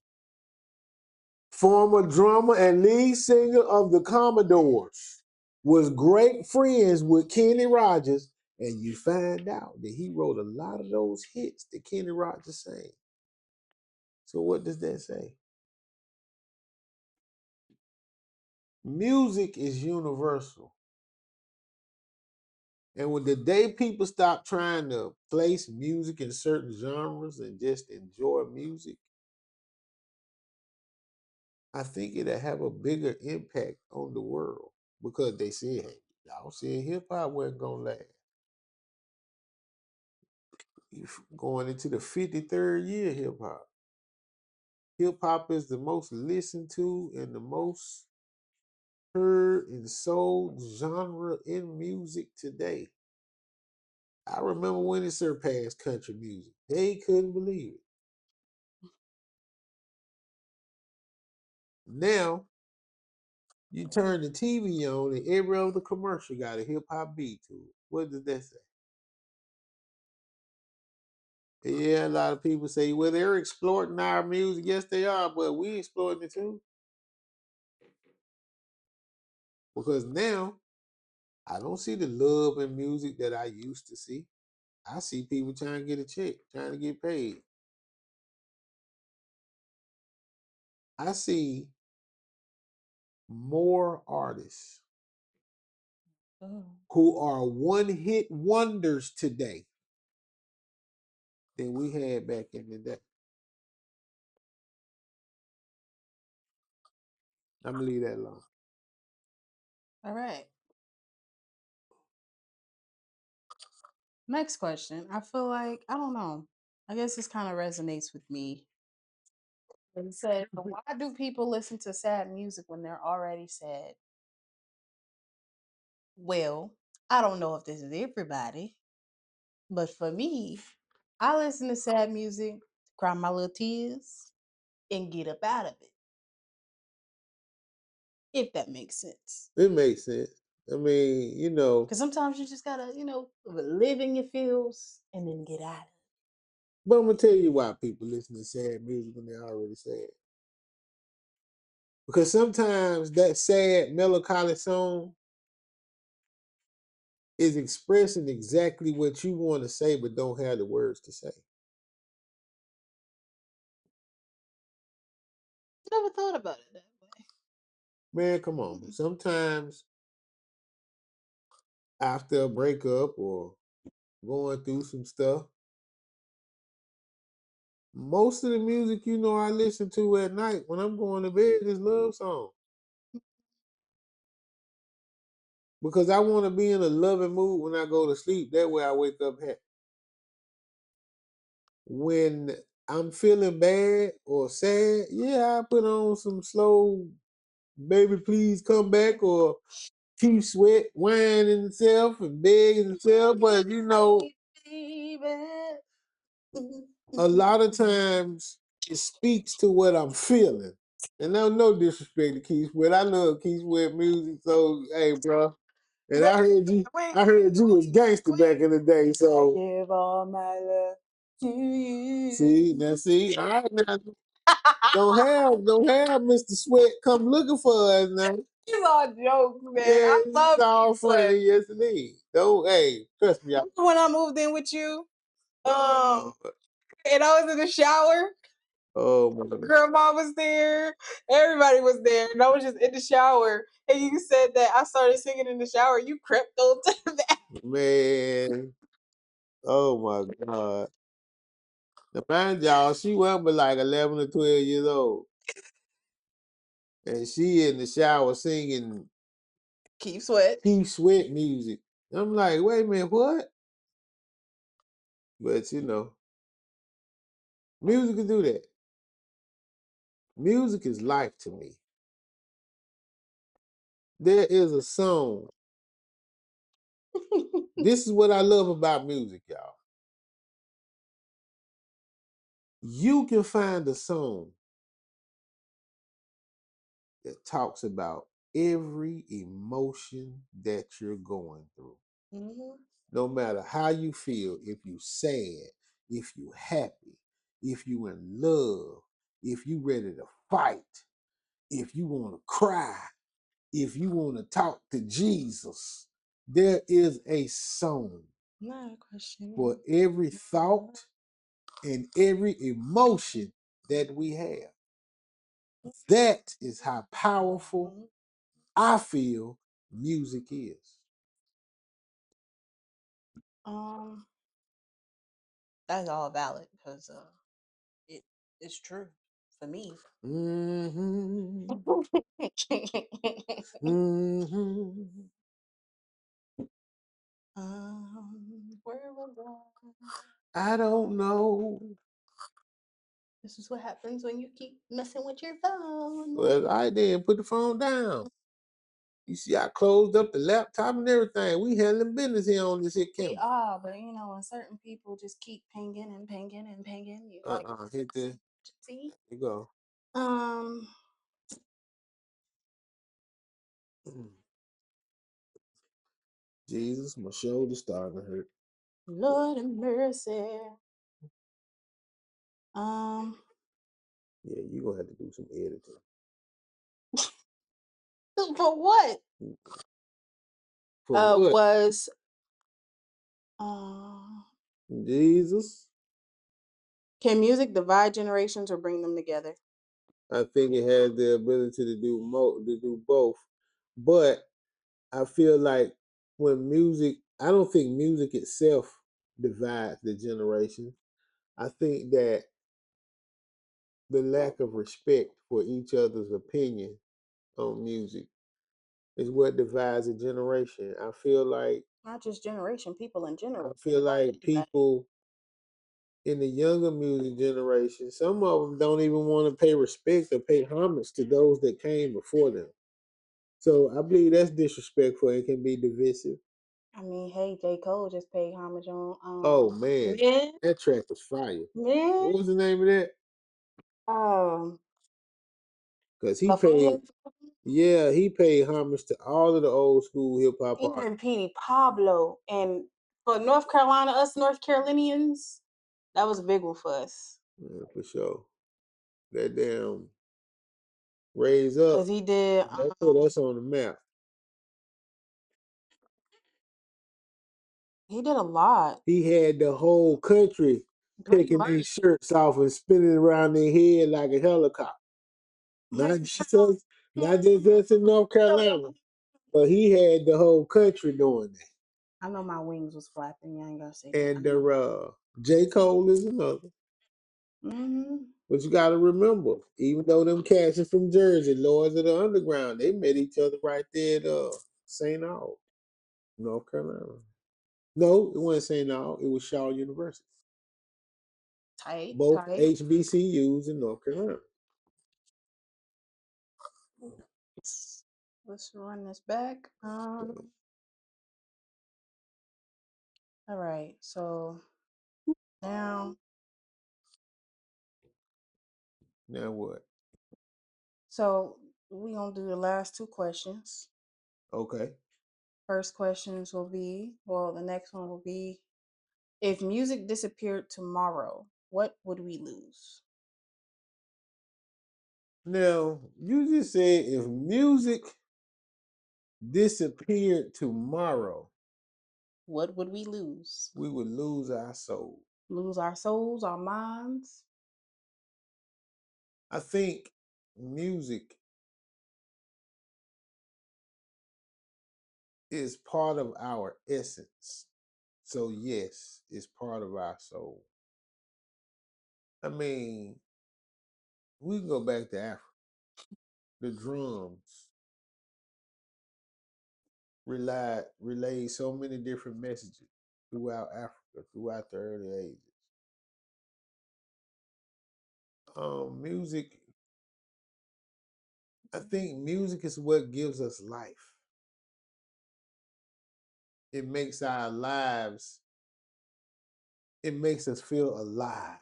former drummer and lead singer of the Commodores, was great friends with Kenny Rogers, and you find out that he wrote a lot of those hits that Kenny Rogers sang. So what does that say? Music is universal. And when the day people stop trying to place music in certain genres and just enjoy music, I think it'll have a bigger impact on the world because they said, hey, y'all said hip hop wasn't gonna last. Going into the 53rd year, hip hop. Hip hop is the most listened to and the most heard and sold genre in music today. I remember when it surpassed country music. They couldn't believe it. Now you turn the TV on and every other commercial got a hip hop beat to it. What does that say? Yeah, a lot of people say, well, they're exploiting our music. Yes, they are, but we exploiting it too. Because now I don't see the love in music that I used to see. I see people trying to get a check, trying to get paid. I see more artists Oh. who are one hit wonders today than we had back in the day. I'm gonna leave that alone. All right. Next question. I feel like I don't know. I guess this kind of resonates with me. It said, "Why do people listen to sad music when they're already sad?" Well, I don't know if this is everybody, but for me, I listen to sad music, cry my little tears, and get up out of it. If that makes sense. It makes sense. I mean, Because sometimes you just gotta, live in your feels and then get out of it. but I'm gonna tell you why people listen to sad music when they're already sad. Because sometimes that sad, melancholy song is expressing exactly what you want to say, but don't have the words to say. Never thought about it that way. Man, come on. Sometimes after a breakup or going through some stuff, most of the music I listen to at night when I'm going to bed is love songs. Because I want to be in a loving mood when I go to sleep. That way I wake up happy. When I'm feeling bad or sad, yeah, I put on some slow baby please come back or keep sweat whining himself and begging himself. But a lot of times it speaks to what I'm feeling. And no disrespect to Keith Sweat. I love Keith Sweat music. So hey, bro. And I heard you was gangster back in the day. So Give all my love to you. see, all right now. Don't have Mr. Sweat come looking for us now. It's all jokes, man. Yeah, I it's love all Keith Sweat. funny. Yes, it is. Don't trust me. When I moved in with you, and I was in the shower. Oh my God. Grandma was there. Everybody was there. And I was just in the shower. And you said that I started singing in the shower. You crept onto that. Man. Oh my God. Now mind y'all, she wasn't but like 11 or 12 years old. And she in the shower singing Keep sweat. Keith Sweat music. I'm like, wait a minute, what? But music can do that. Music is life to me. There is a song. This is what I love about music, y'all. You can find a song that talks about every emotion that you're going through. Mhm. No matter how you feel, if you sad, if you happy, if you in love, if you ready to fight, if you want to cry, if you want to talk to Jesus, there is a song Not a question. for every thought and every emotion that we have. That is how powerful I feel music is. Um, that's all valid because it it's true for me. Mm-hmm. Mm-hmm. Where was I? I don't know. This is what happens when you keep messing with your phone. Well, I didn't put the phone down. You see, I closed up the laptop and everything. We handling business here on this here We camera. are, but when certain people just keep pinging and pinging and pinging, you like Hit the. see. You go. Um, Jesus, my shoulder's starting to hurt. Lord have mercy. Um, Yeah, you're gonna have to do some editing. for what? For what? Was uh, Jesus. can music divide generations or bring them together? I think it has the ability to do both. But I feel like when music, I don't think music itself divides the generation. I think that the lack of respect for each other's opinion on music is what divides a generation. Not just generation, people in I general. feel like people in the younger music generation, some of them don't even want to pay respect or pay homage to those that came before them. So I believe that's disrespectful and can be divisive. I mean, hey, J. Cole just paid homage on Oh man, man, that track was fire. man. What was the name of that? Um Because La Fool, he paid homage to all of the old school hip hop artists. even Petey Pablo. And for North Carolina, us North Carolinians, that was a big one for us. Yeah, for sure. That damn Raise Up, Cause he did that put us on the map. he did a lot. He had the whole country Pretty taking their much. shirts off and spinning around their head like a helicopter. Not just us in North Carolina, but he had the whole country doing that. I know my wings was flapping. I ain't gotta say that. And J. Cole is another. Mm-hmm. But you got to remember, even though them cats are from Jersey, Lords of the Underground, they met each other right there at St. Aug, North Carolina. No, it wasn't St. Aug. It was Shaw University. Tight, Both tight. HBCUs in North Carolina. Let's run this back. All right. So now, Now what? so we gonna do the last two questions. Okay. First questions will be, well, the next one will be, if music disappeared tomorrow, what would we lose? Now, you just said if music disappeared tomorrow, What would we lose? we would lose our soul. Lose our souls, our minds? I think music is part of our essence. So, yes, it's part of our soul. I mean, we can go back to Africa. The drums relayed so many different messages throughout Africa, throughout the early ages. Music, I think music is what gives us life. It makes our lives, it makes us feel alive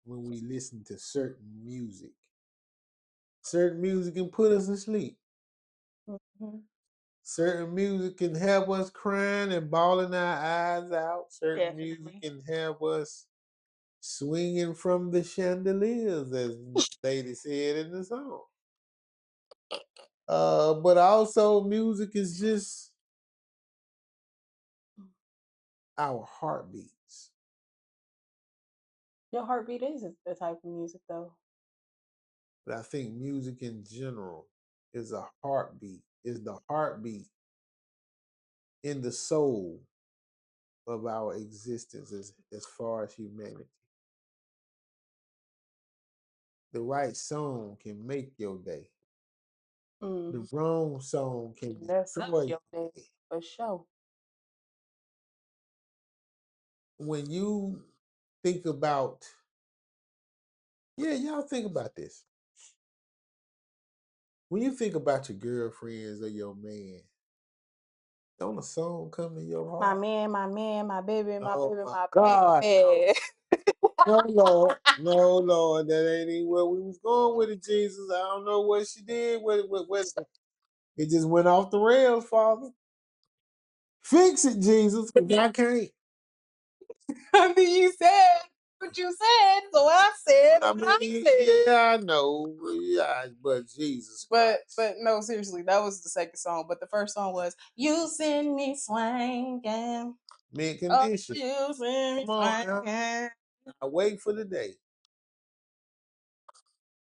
when we listen to certain music. Certain music can put us to sleep. Mm-hmm. Certain music can have us crying and bawling our eyes out. Certain music Definitely. can have us swinging from the chandeliers, as the lady said in the song. But also, music is just our heartbeats. Your heartbeat is the type of music, though. But I think music in general is a heartbeat, is the heartbeat in the soul of our existence as far as humanity. The right song can make your day. The Mm. wrong song can That's destroy your your day day. for sure. When you think about, yeah, y'all think about this. When you think about your girlfriends or your man, don't a song come to your My heart? man, my man, my baby, my Oh baby, my my God, no. baby. No, Lord. No, Lord. That ain't even where we was going with it, Jesus. I don't know what she did. What It just went off the rails, Father. Fix it, Jesus, because I can't. I mean, you said what you said, so I said I what I mean, said. yeah, I know. Yeah, but Jesus But Christ. but no, seriously, that was the second song. But the first song was "You Send Me Swinging." Mint Oh, condition. you send me Come on now. swinging. I wait for the day.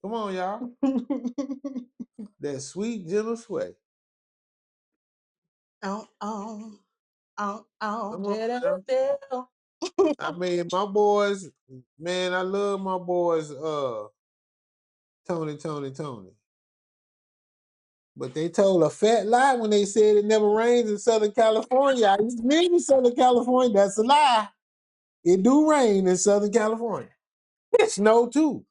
Come on, y'all. That sweet, gentle sway. Oh, oh, oh, Come on diddle, now. diddle. I mean, my boys, man, I love my boys, Tony. But they told a fat lie when they said it never rains in Southern California. I used to live in Southern California. That's a lie. It do rain in Southern California. Snow too.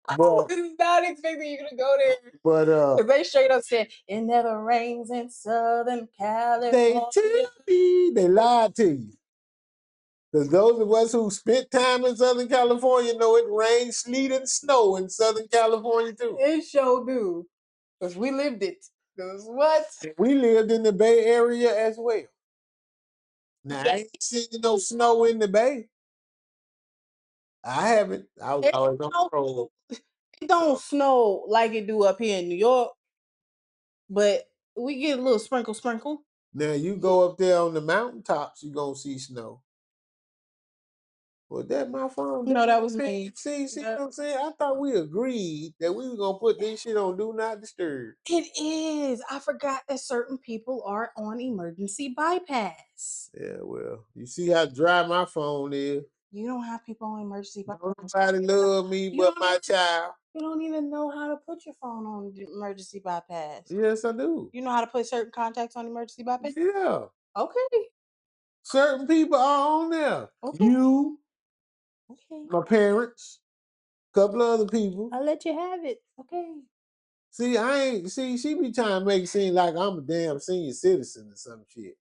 I But was not expecting you to go there. but Because they straight up said, it never rains in Southern they California. tell me they lied to you. Because those of us who spent time in Southern California know it rains, sleet, and snow in Southern California too. It sure do. Because we lived it. Because what? We lived in the Bay Area as well. Now, I ain't seen no snow in the Bay. I haven't. I was It always on the don't, road. it don't snow like it do up here in New York, but we get a little sprinkle, sprinkle. Now, you go up there on the mountaintops, you're going to see snow. Was that my phone? No, that was me. See Yeah. what I'm saying? I thought we agreed that we were going to put this shit on Do Not Disturb. It is. I forgot that certain people are on emergency bypass. Yeah, well, you see how dry my phone is. You don't have people on emergency bypass. Nobody love me You but don't my even, child. you don't even know how to put your phone on emergency bypass. Yes, I do. You know how to put certain contacts on emergency bypass? Yeah. Okay. Certain people are on there. Okay. You, Okay. my parents, a couple of other people. I'll let you have it. Okay. See, I ain't see. She be trying to make it seem like I'm a damn senior citizen or some shit.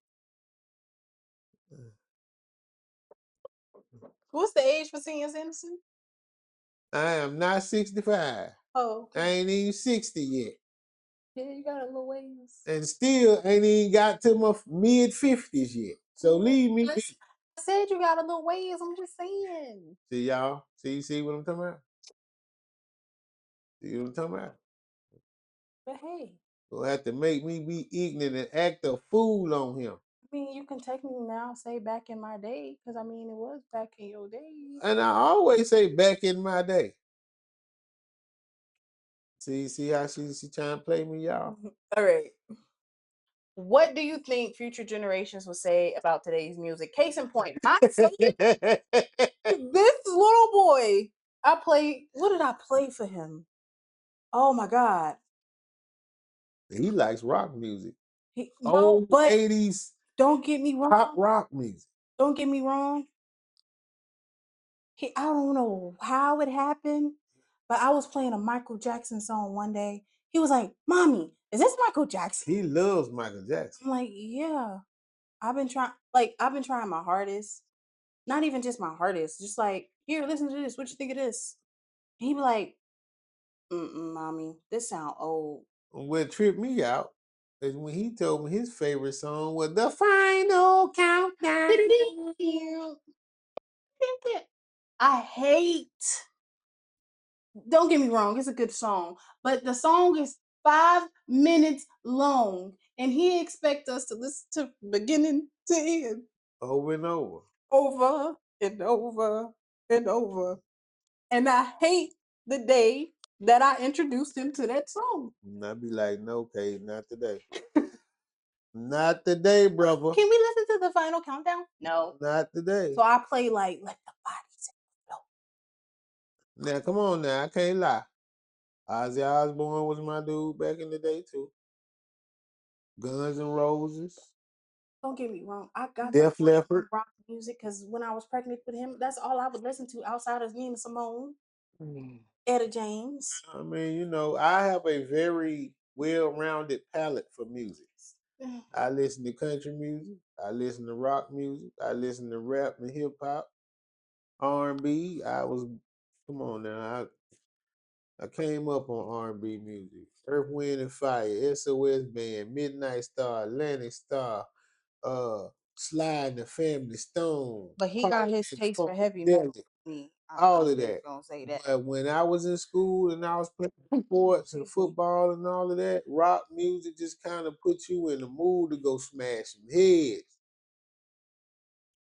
What's the age for senior citizen? I am not 65. Oh, I okay. ain't even 60 yet, Yeah, you got a little ways. and still ain't even got to my mid 50s yet. So leave me be. I said you got a little ways. I'm just saying. See y'all. See what I'm talking about. See what I'm talking about. But hey, Gonna have to make me be ignorant and act a fool on him. I mean, you can technically now say back in my day, because I mean, it was back in your days. And I always say back in my day. See how she trying to play me, y'all. All right. What do you think future generations will say about today's music? Case in point, my son, this little boy, I play. What did I play for him? Oh my god, He likes rock music. no, Old but 80s don't get me wrong. pop rock music. Don't get me wrong. I don't know how it happened, but I was playing a Michael Jackson song one day. He was like, "Mommy, is this Michael Jackson?" He loves Michael Jackson. I'm like, "Yeah." I've been trying my hardest. Not even just my hardest, just like, "Here, listen to this. What you think of this?" And he be like, "Mm-mm, mommy, this sound old." What tripped me out is when he told me his favorite song was The Final Countdown. I hate. Don't get me wrong, it's a good song, but the song is 5 minutes long, and he expects us to listen to beginning to end Over and over. over and over and over. And I hate the day that I introduced him to that song. And I'd be like, no, Kate, not today. Not today, brother. Can we listen to the final countdown? No. Not today. So I play like Let the Bodies Know. Now, come on now. I can't lie. Ozzy Osbourne was my dude back in the day, too. Guns N' Roses. Don't get me wrong. I got to Def play some Leppard. rock music because when I was pregnant with him, that's all I would listen to outside of Nina Simone, Etta James. I mean, I have a very well-rounded palette for music. I listen to country music. I listen to rock music. I listen to rap and hip hop, R&B. Come on now. I came up on R&B music. Earth, Wind and Fire, SOS Band, Midnight Star, Atlantic Star, uh, Sly and the Family Stone, But he got his Careless, taste for heavy metal. Funkadelic, Me, I'm all of just that. gonna say that. But when I was in school and I was playing sports and Excuse me. football and all of that, rock music just kind of put you in the mood to go smash some heads.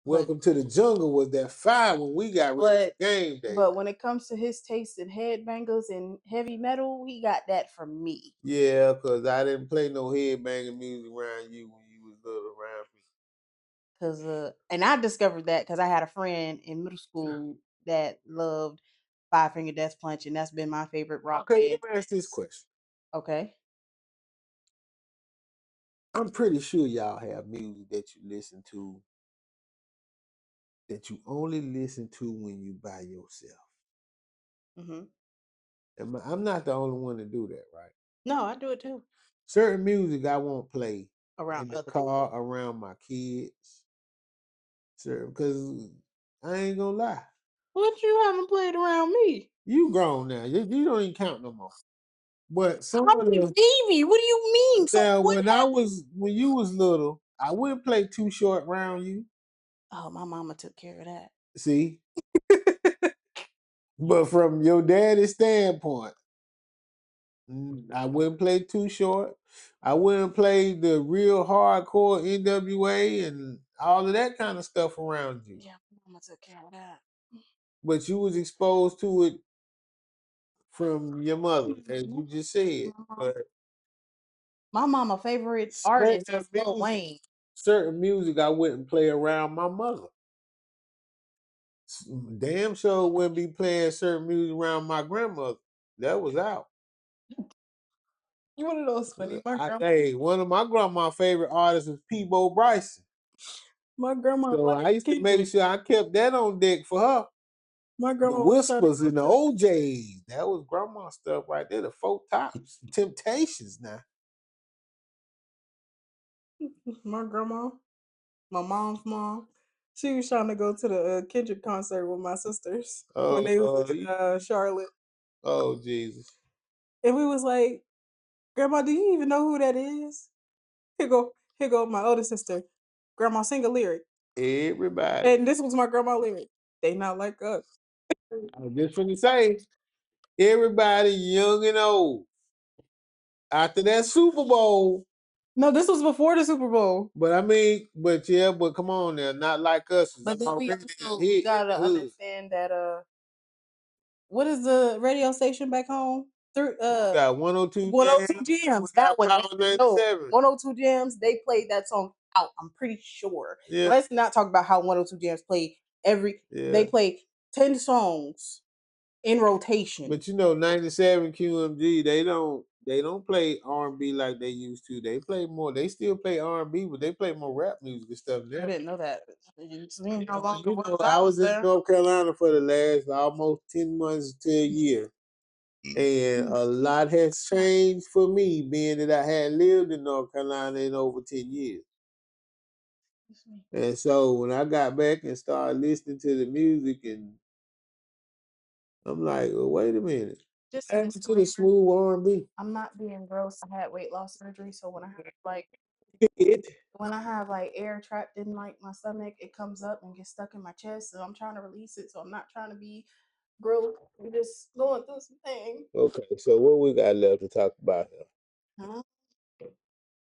But Welcome to the Jungle was that fire when we got ready for but game day. but when it comes to his taste in headbangers and heavy metal, he got that from me. Yeah, because I didn't play no headbanging music around you when you was little around me. And I discovered that because I had a friend in middle school that loved Five Finger Death Punch, and that's been my favorite rock Okay, band. let me ask this question. Okay. I'm pretty sure y'all have music that you listen to that you only listen to when you by yourself. Hmm. I'm not the only one to do that, right? No, I do it too Certain music I won't play around in the other people. car around my kids. Certain because I ain't gonna lie. What you haven't played around me? You grown now. You don't even count no more. But some I'm of a the baby. What do you mean? So now what happened? when you was little, I wouldn't play Too Short Round You. Oh, my mama took care of that. See? But from your daddy's standpoint, I wouldn't play Too Short. I wouldn't play the real hardcore NWA and all of that kind of stuff around you. Yeah, my mama took care of that. But you was exposed to it from your mother, as you just said. But My mama favorite artist certain is Lil music, Wayne. certain music I wouldn't play around my mother. Damn sure wouldn't be playing certain music around my grandmother. That was out. You one of those funny. Hey, one of my grandma's favorite artists was Peebo Bryson. My grandma So wanted I to used to keep make me. sure I kept that on deck for her. My The grandma was trying to Whispers go and the to OJs. That was grandma stuff right there. The Four Tops. Temptations now. my grandma, my mom's mom. She was trying to go to the Kendrick concert with my sisters when Oh, they was in Charlotte, oh Jesus. and we was like, "Grandma, do you even know who that is?" Here go my older sister. Grandma, sing a lyric, Everybody. and this was my grandma lyric. They not like us. I was just finna say, everybody young and old. After that Super Bowl, No, this was before the Super Bowl. but I mean, but yeah, but come on now, not like us. It's But then we already also hit in gotta the hood. understand that what is the radio station back home? Through Got 102 102 Jams. Jams. We That got was Power no 97. 102 Jams. They played that song out. I'm pretty sure. Yeah, Let's not talk about how 102 Jams played every. yeah. They played 10 songs in rotation. But you know, 97 QMG, they don't play R&B like they used to. They play more. They still play R&B, but they play more rap music and stuff I now. didn't know that. You seen how long it You was know, I I was was in there? North Carolina for the last almost 10 months to a year. And a lot has changed for me, being that I had lived in North Carolina in over 10 years. And so when I got back and started listening to the music, and I'm like, well, wait a minute. Just a Add to the disclaimer. smooth R&B. I'm not being gross. I had weight loss surgery, so when I have It, like air trapped in like my stomach, it comes up and gets stuck in my chest. So I'm trying to release it. So I'm not trying to be gross. I'm just going through some things. okay, so what we got left to talk about here? Huh?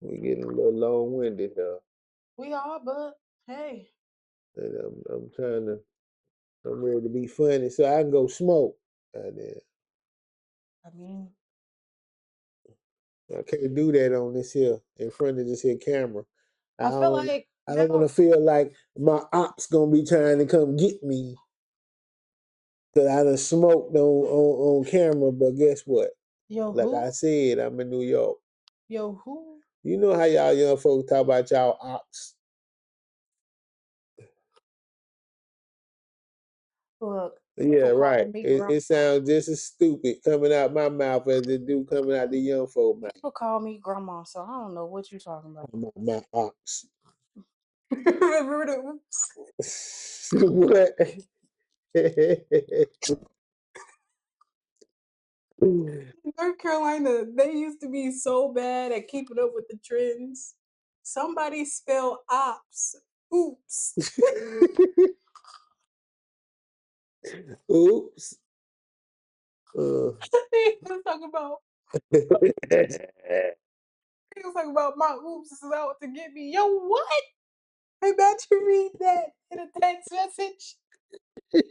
We're getting a little long-winded here. We are, but hey, And I'm ready to be funny so I can go smoke. And then I mean, I can't do that on this here in front of this here camera. I I feel don't like I don't want now, to feel like my ops gonna be trying to come get me because I done smoked on camera. But guess what? yo, Like I who, said, I'm in New York. yo, who, You know how y'all young folks talk about y'all ops? look, Yeah, people right. calling me It grandma. sounds just as stupid coming out my mouth as it do coming out the young folk mouth. People call me grandma, so I don't know what you're talking about. My ops. Remember the What? North Carolina, they used to be so bad at keeping up with the trends. Somebody spell ops. Oops. Oops. Uh, He was talking about he was talking about my oops is out to get me. Yo, what? I about to read that in a text message. I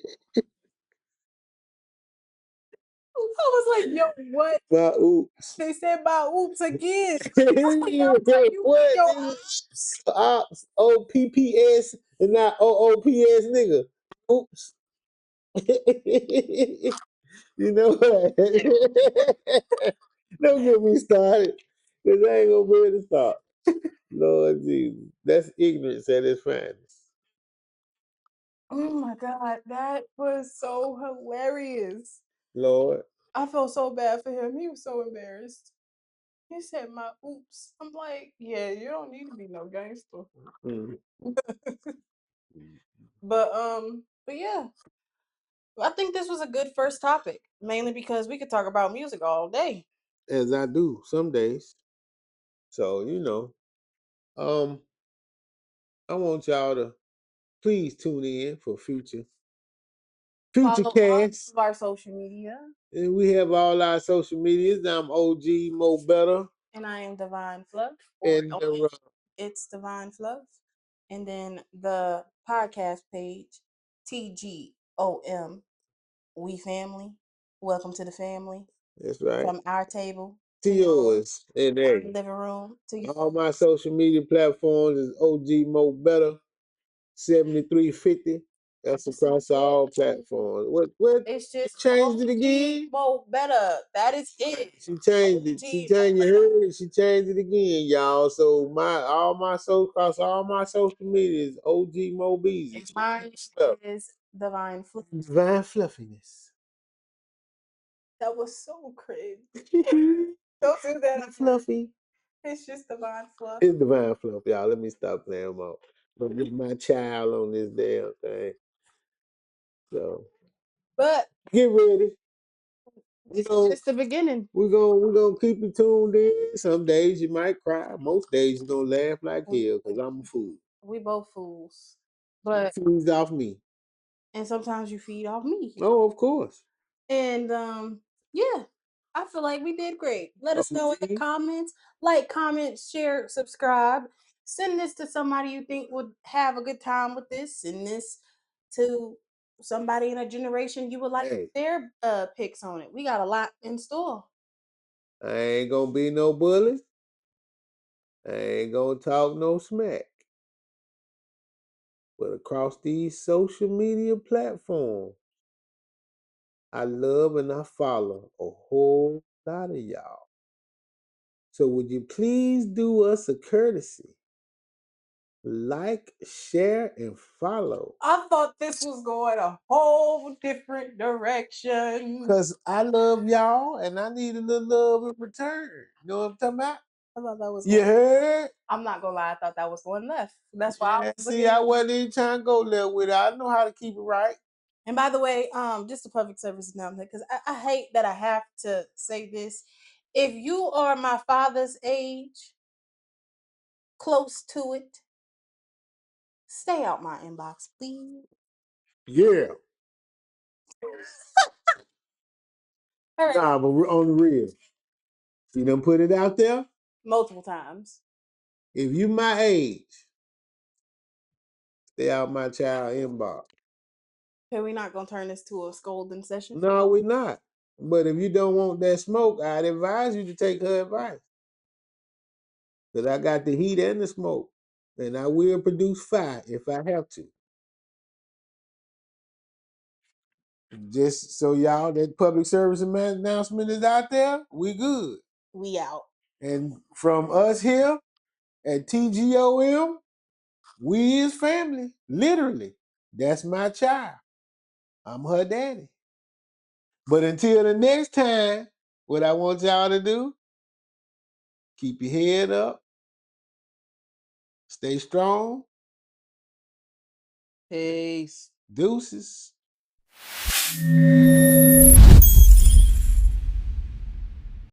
was like, yo, what? my oops. They said my oops again. Yo, so you What? your This ops. is ops, OPPS, and not OOPS, nigga. Oops. You know what? Don't get me started, because I ain't gonna be able to stop. Lord Jesus. That's ignorance at its finest. Oh my god, that was so hilarious. Lord. I felt so bad for him. He was so embarrassed. He said my oops. I'm like, yeah, you don't need to be no gangster. Mm. But yeah, I think this was a good first topic, mainly because we could talk about music all day. As I do some days. So, um, I want y'all to please tune in for future Follow all casts. of our social media. And we have all our social medias. I'm OG Mo Better. And I am Divine Fluff. Or And it's Divine Fluff. And then the podcast page, TGOM, We Family. Welcome to the family. that's right. From our table To to yours, yours. And our hey, living room to yours. all my social media platforms is OG Mo Better 7350. That's across all platforms. What It's just changed it again? Mo Better. That is it. She changed it. She changed you heard it. She changed it again, y'all. So across all my social media is OG Mo Beezy. And mine is Divine Fluff. Divine fluffiness. That was so cringe. It's Don't do that again. fluffy. It's just Divine Fluff. It's divine fluff, y'all. Let me stop playing them out. But get my child on this damn thing. So But get ready. this is just the beginning. We're gonna keep you tuned in. Some days you might cry. Most days you're gonna laugh like hell because I'm a fool. We both fools. But Feeds off me. and sometimes you feed off me. Oh, of course. And yeah, I feel like we did great. Let us know in the comments. Like, comment, share, subscribe. Send this to somebody you think would have a good time with this. Send this to somebody in a generation you would like their picks on it. We got a lot in store. I ain't gonna be no bully. I ain't gonna talk no smack. But across these social media platforms, I love and I follow a whole lot of y'all. So would you please do us a courtesy? Like, share, and follow. I thought this was going a whole different direction. Because I love y'all and I need a little love in return. You know what I'm talking about? I thought that was You heard? I'm not gonna lie, I thought that was going left. That's why I was See, I looking. wasn't even trying to go there with it. I know how to keep it right. And by the way, just a public service announcement, because I hate that I have to say this. If you are my father's age, close to it, stay out my inbox, please. Yeah. All right. Nah, but we're on the real. See them put it out there? Multiple times. If you my age, stay out my child inbox. Okay, we're not gonna turn this to a scolding session. No, we not. But if you don't want that smoke, I'd advise you to take her advice. Because I got the heat and the smoke. And I will produce fire if I have to. Just so y'all, that public service announcement is out there. We good. We out. And from us here at TGOM, we is family. Literally. That's my child. I'm her daddy. But until the next time, what I want y'all to do, keep your head up, stay strong. Peace. Deuces.